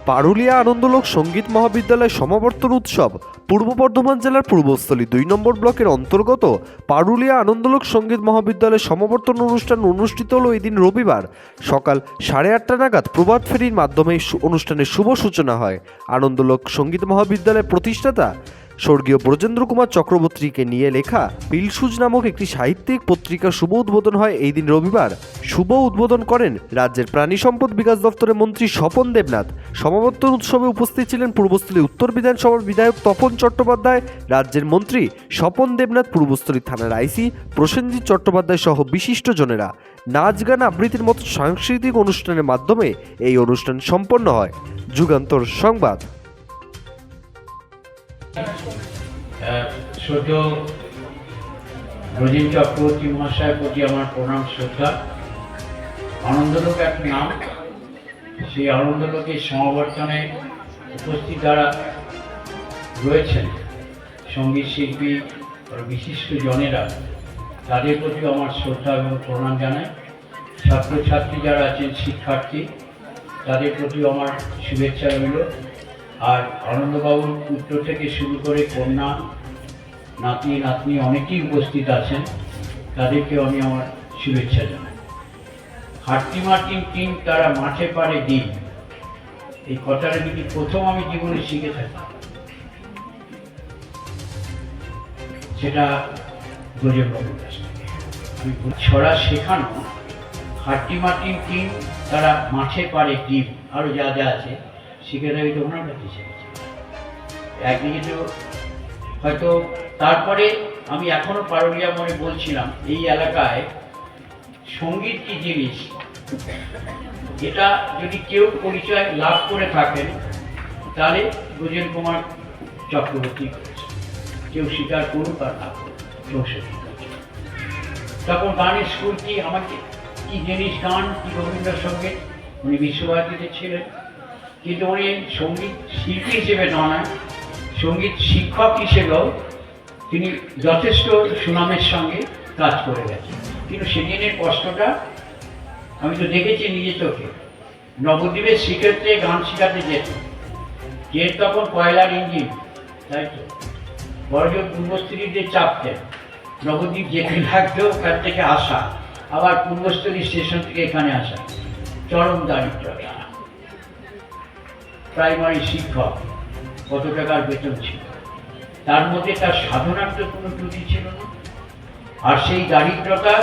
পারুলিয়া আনন্দলোক সঙ্গীত মহাবিদ্যালয় সমাবর্তন উৎসব পূর্ব বর্ধমান জেলার পূর্বস্থলী ২ নম্বর ব্লকের অন্তর্গত পারুলিয়া আনন্দলোক সঙ্গীত মহাবিদ্যালয়ের সমাবর্তন অনুষ্ঠান অনুষ্ঠিত হল এদিন রবিবার সকাল 8:30 নাগাদ প্রভাত ফেরির মাধ্যমে অনুষ্ঠানের শুভ সূচনা হয়। আনন্দলোক সঙ্গীত মহাবিদ্যালয়ের প্রতিষ্ঠাতা স্বর্গীয় ব্রজেন্দ্র কুমার চক্রবর্তীকে নিয়ে লেখা পিলসুজ নামক একটি সাহিত্যিক পত্রিকার শুভ উদ্বোধন হয় এই দিন রবিবার। শুভ উদ্বোধন করেন রাজ্যের প্রাণী সম্পদ বিকাশ দপ্তরের মন্ত্রী স্বপন দেবনাথ। সমাবর্তন উৎসবে উপস্থিত ছিলেন পূর্বস্থলী উত্তর বিধানসভার বিধায়ক তপন চট্টোপাধ্যায়, রাজ্যের মন্ত্রী স্বপন দেবনাথ, পূর্বস্থলী থানার আইসি প্রসেনজিৎ চট্টোপাধ্যায় সহ বিশিষ্টজনেরা। নাচ গান আবৃত্তির মতো সাংস্কৃতিক অনুষ্ঠানের মাধ্যমে এই অনুষ্ঠান সম্পন্ন হয়। যুগান্তর সংবাদ। শ্রদ্ধেয় ব্রজেন চক্রবর্তী মহাশয়ের প্রতি আমার প্রণাম শ্রদ্ধা। আনন্দলোক এক নাম, সেই আনন্দলোকের সমাবর্তনে উপস্থিত যারা রয়েছেন সঙ্গীত শিল্পী বিশিষ্ট জনেরা, তাদের প্রতি আমার শ্রদ্ধা এবং প্রণাম জানাই। ছাত্রছাত্রী যারা আছেন, শিক্ষার্থী, তাদের প্রতি আমার শুভেচ্ছা রইল। আর আনন্দবাবুর পুত্র থেকে শুরু করে কন্যা, নাতি নাতনি অনেকেই উপস্থিত আছেন, তাদেরকেও আমি আমার শুভেচ্ছা জানাই। হাট্টি মার্টিন টিম তারা মাঠে পারে ডিম, এই কথাটা যদি প্রথম আমি জীবনে শিখে থাকি, সেটা ব্রজেনবাবুর কাছ থেকে আমি ছড়া শেখানো। হাট্টি মার্টিন টিম তারা মাঠে পারে ডিম, আরও যা যা আছে শিখে দেবে, তো ওনার কাছে শিখেছি একদিকে। তো হয়তো তারপরে আমি এখনো পারুলিয়া মনে বলছিলাম, এই এলাকায় সঙ্গীত কি জিনিস, এটা যদি কেউ পরিচয় লাভ করে থাকেন তাহলে ব্রজেন কুমার চক্রবর্তী করেছে। কেউ স্বীকার করুক আর না করুক, তখন গানের স্কুল কি, আমাকে কি জিনিস গান, কি রবীন্দ্রসঙ্গীত। উনি বিশ্বভারতীতে ছিলেন, কিন্তু উনি সঙ্গীত শিল্পী হিসেবে নয়, সঙ্গীত শিক্ষক হিসেবেও তিনি যথেষ্ট সুনামের সঙ্গে কাজ করে গেছেন। কিন্তু সেদিনের কষ্টটা আমি তো দেখেছি নিজে চোখে। নবদ্বীপের শ্রীক্ষেত্রে গান শেখাতে যেত, যে তখন কয়লার ইঞ্জিন, তাই তো বড়জোর পূর্বস্থলীদের চাপতেন, নবদ্বীপ যেতে লাগতো ওখান থেকে আসা, আবার পূর্বস্থলী স্টেশন থেকে এখানে আসা, চরম দারিদ্র। প্রাইমারি শিক্ষক, কত টাকার বেতন ছিল, তার মধ্যে তার সাধনার তো কোনো ত্রুটি ছিল না। আর সেই দারিদ্রতা